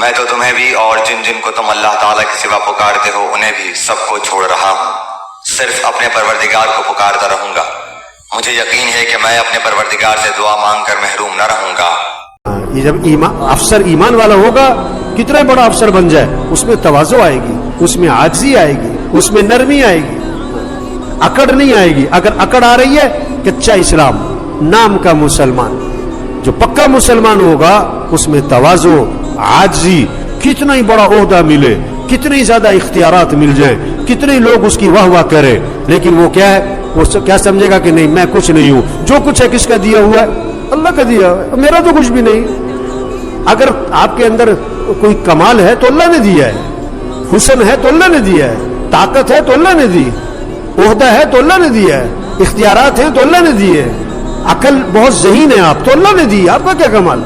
میں تو تمہیں بھی اور جن جن کو تم اللہ تعالیٰ کے سوا پکارتے ہو انہیں بھی سب کو چھوڑ رہا ہوں، صرف اپنے پروردگار کو پکارتا رہوں گا۔ مجھے یقین ہے کہ میں اپنے پروردگار سے دعا مانگ کر محروم نہ رہوں گا۔ یہ جب افسر ایمان والا ہوگا، کتنا بڑا افسر بن جائے، اس میں تواضع آئے گی، اس میں عاجزی آئے گی، اس میں نرمی آئے گی، اکڑ نہیں آئے گی۔ اگر اکڑ آ رہی ہے، کچا اسلام، نام کا مسلمان۔ جو پکا مسلمان ہوگا اس میں تواضع، عاجزی، کتنا ہی بڑا عہدہ ملے، کتنے زیادہ اختیارات مل جائیں، کتنے لوگ اس کی واہ واہ کرے، لیکن وہ کیا ہے، وہ کیا سمجھے گا کہ نہیں میں کچھ نہیں ہوں، جو کچھ ہے کس کا دیا ہوا ہے؟ اللہ کا دیا ہوا ہے، میرا تو کچھ بھی نہیں۔ اگر آپ کے اندر کوئی کمال ہے تو اللہ نے دیا ہے، حسن ہے تو اللہ نے دیا ہے، طاقت ہے تو اللہ نے دی، عہدہ ہے تو اللہ نے دیا ہے، اختیارات ہیں تو اللہ نے دیے، عقل بہت ذہین ہے آپ تو اللہ نے دی، آپ کا کیا کمال؟